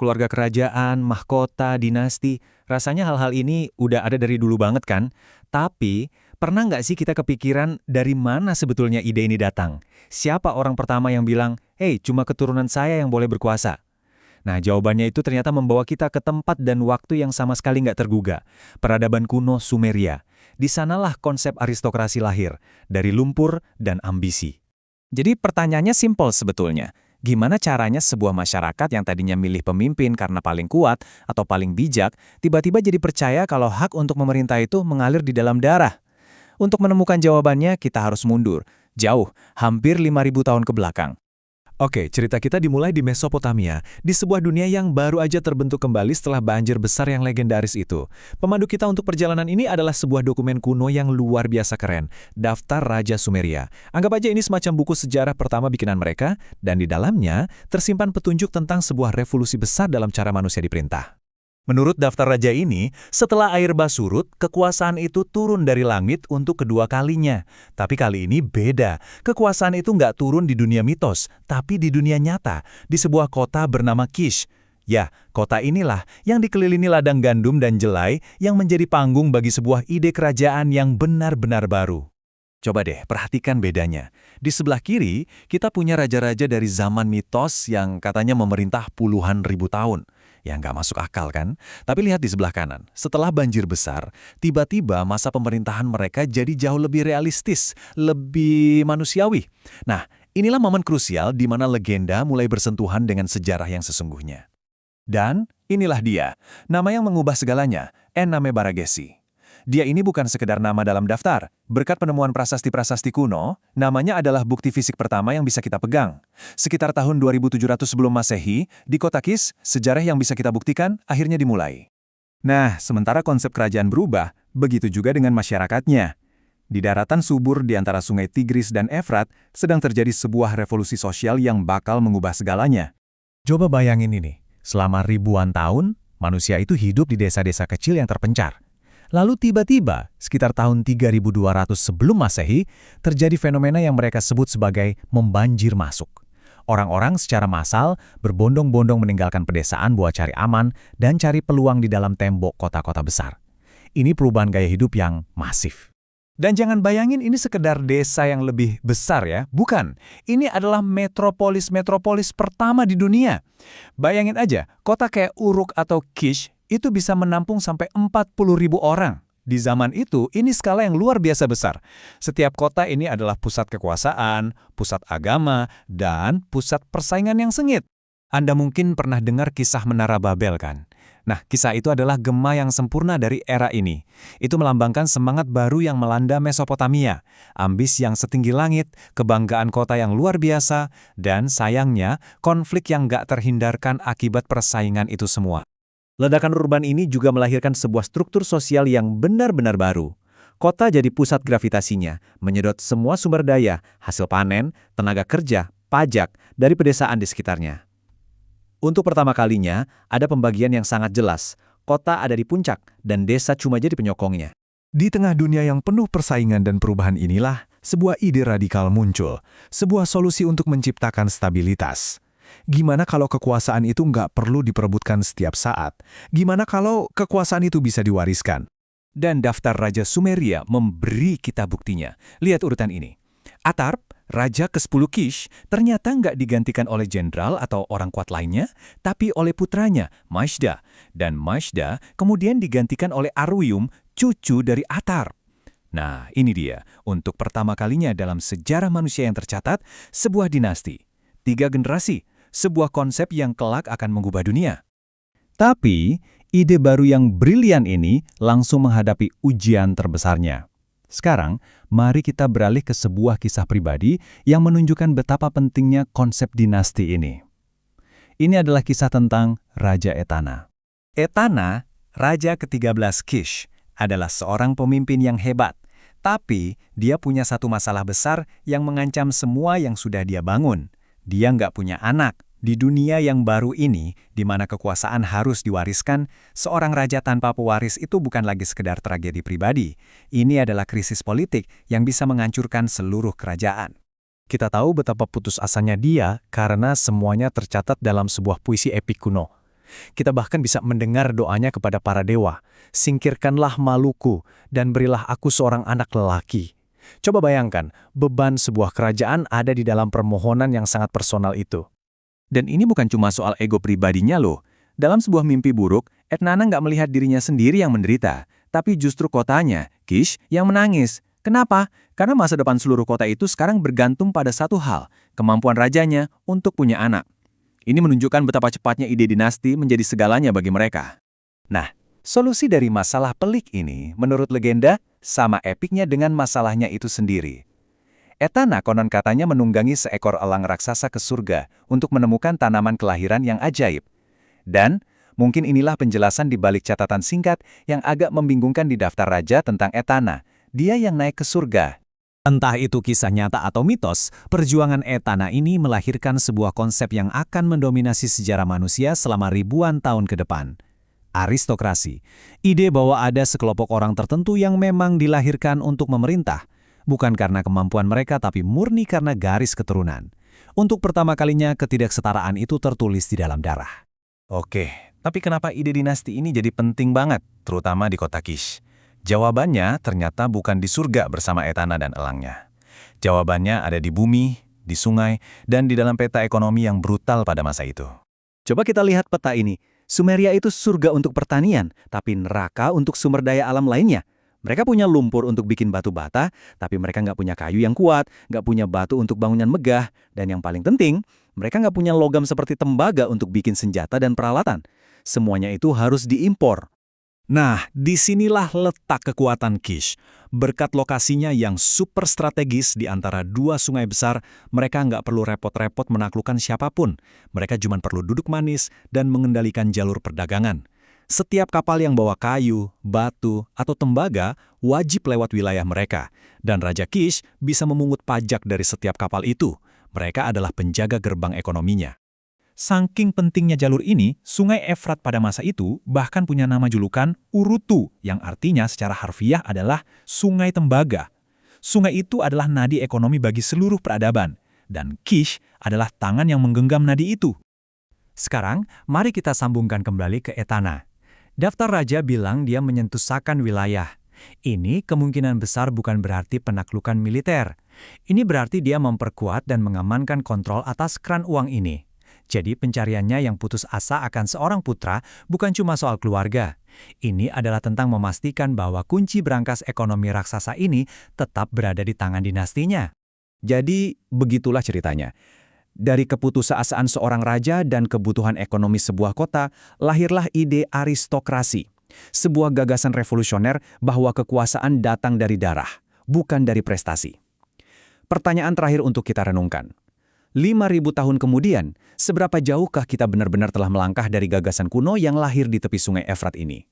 keluarga kerajaan, mahkota, dinasti. Rasanya hal-hal ini udah ada dari dulu banget kan? Tapi, pernah nggak sih kita kepikiran dari mana sebetulnya ide ini datang? Siapa orang pertama yang bilang, "Hei, cuma keturunan saya yang boleh berkuasa"? Nah, jawabannya itu ternyata membawa kita ke tempat dan waktu yang sama sekali nggak tergugah. Peradaban kuno Sumeria. Di sanalah konsep aristokrasi lahir, dari lumpur dan ambisi. Jadi pertanyaannya simpel sebetulnya. Gimana caranya sebuah masyarakat yang tadinya milih pemimpin karena paling kuat atau paling bijak, tiba-tiba jadi percaya kalau hak untuk memerintah itu mengalir di dalam darah? Untuk menemukan jawabannya, kita harus mundur. Jauh, hampir 5.000 tahun ke belakang. Oke, cerita kita dimulai di Mesopotamia, di sebuah dunia yang baru aja terbentuk kembali setelah banjir besar yang legendaris itu. Pemandu kita untuk perjalanan ini adalah sebuah dokumen kuno yang luar biasa keren, Daftar Raja Sumeria. Anggap aja ini semacam buku sejarah pertama bikinan mereka, dan di dalamnya tersimpan petunjuk tentang sebuah revolusi besar dalam cara manusia diperintah. Menurut daftar raja ini, setelah air bah surut, kekuasaan itu turun dari langit untuk kedua kalinya. Tapi kali ini beda. Kekuasaan itu nggak turun di dunia mitos, tapi di dunia nyata, di sebuah kota bernama Kish. Ya, kota inilah yang dikelilingi ladang gandum dan jelai yang menjadi panggung bagi sebuah ide kerajaan yang benar-benar baru. Coba deh, perhatikan bedanya. Di sebelah kiri, kita punya raja-raja dari zaman mitos yang katanya memerintah puluhan ribu tahun. Ya nggak masuk akal kan? Tapi lihat di sebelah kanan, setelah banjir besar, tiba-tiba masa pemerintahan mereka jadi jauh lebih realistis, lebih manusiawi. Nah, inilah momen krusial di mana legenda mulai bersentuhan dengan sejarah yang sesungguhnya. Dan inilah dia, nama yang mengubah segalanya, Enname Baragesi. Dia ini bukan sekedar nama dalam daftar. Berkat penemuan prasasti-prasasti kuno, namanya adalah bukti fisik pertama yang bisa kita pegang. Sekitar tahun 2700 sebelum Masehi, di kota Kish, sejarah yang bisa kita buktikan akhirnya dimulai. Nah, sementara konsep kerajaan berubah, begitu juga dengan masyarakatnya. Di daratan subur di antara sungai Tigris dan Efrat, sedang terjadi sebuah revolusi sosial yang bakal mengubah segalanya. Coba bayangin ini, selama ribuan tahun, manusia itu hidup di desa-desa kecil yang terpencar. Lalu tiba-tiba, sekitar tahun 3200 sebelum Masehi, terjadi fenomena yang mereka sebut sebagai membanjir masuk. Orang-orang secara massal berbondong-bondong meninggalkan pedesaan buat cari aman dan cari peluang di dalam tembok kota-kota besar. Ini perubahan gaya hidup yang masif. Dan jangan bayangin ini sekedar desa yang lebih besar ya, bukan. Ini adalah metropolis-metropolis pertama di dunia. Bayangin aja, kota kayak Uruk atau Kish itu bisa menampung sampai 40.000 orang. Di zaman itu, ini skala yang luar biasa besar. Setiap kota ini adalah pusat kekuasaan, pusat agama, dan pusat persaingan yang sengit. Anda mungkin pernah dengar kisah Menara Babel kan? Nah, kisah itu adalah gema yang sempurna dari era ini. Itu melambangkan semangat baru yang melanda Mesopotamia, ambisi yang setinggi langit, kebanggaan kota yang luar biasa, dan sayangnya, konflik yang gak terhindarkan akibat persaingan itu semua. Ledakan urban ini juga melahirkan sebuah struktur sosial yang benar-benar baru. Kota jadi pusat gravitasinya, menyedot semua sumber daya, hasil panen, tenaga kerja, pajak, dari pedesaan di sekitarnya. Untuk pertama kalinya, ada pembagian yang sangat jelas. Kota ada di puncak, dan desa cuma jadi penyokongnya. Di tengah dunia yang penuh persaingan dan perubahan inilah, sebuah ide radikal muncul. Sebuah solusi untuk menciptakan stabilitas. Gimana kalau kekuasaan itu nggak perlu diperebutkan setiap saat? Gimana kalau kekuasaan itu bisa diwariskan? Dan daftar Raja Sumeria memberi kita buktinya. Lihat urutan ini. Atarp, Raja ke-10 Kish, ternyata nggak digantikan oleh jenderal atau orang kuat lainnya, tapi oleh putranya, Mashda. Dan Mashda kemudian digantikan oleh Arwium, cucu dari Atarp. Nah, ini dia. Untuk pertama kalinya dalam sejarah manusia yang tercatat, sebuah dinasti. 3 generasi. Sebuah konsep yang kelak akan mengubah dunia. Tapi, ide baru yang brilian ini langsung menghadapi ujian terbesarnya. Sekarang, mari kita beralih ke sebuah kisah pribadi yang menunjukkan betapa pentingnya konsep dinasti ini. Ini adalah kisah tentang Raja Etana. Etana, Raja ke-13 Kish, adalah seorang pemimpin yang hebat. Tapi, dia punya satu masalah besar yang mengancam semua yang sudah dia bangun. Dia nggak punya anak. Di dunia yang baru ini, di mana kekuasaan harus diwariskan, seorang raja tanpa pewaris itu bukan lagi sekedar tragedi pribadi. Ini adalah krisis politik yang bisa menghancurkan seluruh kerajaan. Kita tahu betapa putus asanya dia karena semuanya tercatat dalam sebuah puisi epik kuno. Kita bahkan bisa mendengar doanya kepada para dewa, "Singkirkanlah maluku dan berilah aku seorang anak lelaki." Coba bayangkan, beban sebuah kerajaan ada di dalam permohonan yang sangat personal itu. Dan ini bukan cuma soal ego pribadinya loh. Dalam sebuah mimpi buruk, Etnana nggak melihat dirinya sendiri yang menderita, tapi justru kotanya, Kish, yang menangis. Kenapa? Karena masa depan seluruh kota itu sekarang bergantung pada satu hal, kemampuan rajanya untuk punya anak. Ini menunjukkan betapa cepatnya ide dinasti menjadi segalanya bagi mereka. Nah, solusi dari masalah pelik ini, menurut legenda, sama epiknya dengan masalahnya itu sendiri. Etana konon katanya menunggangi seekor elang raksasa ke surga untuk menemukan tanaman kelahiran yang ajaib. Dan, mungkin inilah penjelasan di balik catatan singkat yang agak membingungkan di daftar raja tentang Etana, dia yang naik ke surga. Entah itu kisah nyata atau mitos, perjuangan Etana ini melahirkan sebuah konsep yang akan mendominasi sejarah manusia selama ribuan tahun ke depan. Aristokrasi, ide bahwa ada sekelompok orang tertentu yang memang dilahirkan untuk memerintah, bukan karena kemampuan mereka tapi murni karena garis keturunan. Untuk pertama kalinya ketidaksetaraan itu tertulis di dalam darah. Oke, tapi kenapa ide dinasti ini jadi penting banget, terutama di kota Kish? Jawabannya ternyata bukan di surga bersama Etana dan elangnya. Jawabannya ada di bumi, di sungai, dan di dalam peta ekonomi yang brutal pada masa itu. Coba kita lihat peta ini. Sumeria itu surga untuk pertanian, tapi neraka untuk sumber daya alam lainnya. Mereka punya lumpur untuk bikin batu bata, tapi mereka nggak punya kayu yang kuat, nggak punya batu untuk bangunan megah, dan yang paling penting, mereka nggak punya logam seperti tembaga untuk bikin senjata dan peralatan. Semuanya itu harus diimpor. Nah, disinilah letak kekuatan Kish. Berkat lokasinya yang super strategis di antara dua sungai besar, mereka nggak perlu repot-repot menaklukkan siapapun. Mereka cuma perlu duduk manis dan mengendalikan jalur perdagangan. Setiap kapal yang bawa kayu, batu, atau tembaga wajib lewat wilayah mereka. Dan Raja Kish bisa memungut pajak dari setiap kapal itu. Mereka adalah penjaga gerbang ekonominya. Saking pentingnya jalur ini, Sungai Efrat pada masa itu bahkan punya nama julukan Urutu, yang artinya secara harfiah adalah Sungai Tembaga. Sungai itu adalah nadi ekonomi bagi seluruh peradaban, dan Kish adalah tangan yang menggenggam nadi itu. Sekarang, mari kita sambungkan kembali ke Etana. Daftar raja bilang dia menyentusakan wilayah. Ini kemungkinan besar bukan berarti penaklukan militer. Ini berarti dia memperkuat dan mengamankan kontrol atas keran uang ini. Jadi pencariannya yang putus asa akan seorang putra bukan cuma soal keluarga. Ini adalah tentang memastikan bahwa kunci brankas ekonomi raksasa ini tetap berada di tangan dinastinya. Jadi, begitulah ceritanya. Dari keputusasaan seorang raja dan kebutuhan ekonomi sebuah kota, lahirlah ide aristokrasi. Sebuah gagasan revolusioner bahwa kekuasaan datang dari darah, bukan dari prestasi. Pertanyaan terakhir untuk kita renungkan. 5.000 tahun kemudian, seberapa jauhkah kita benar-benar telah melangkah dari gagasan kuno yang lahir di tepi sungai Efrat ini?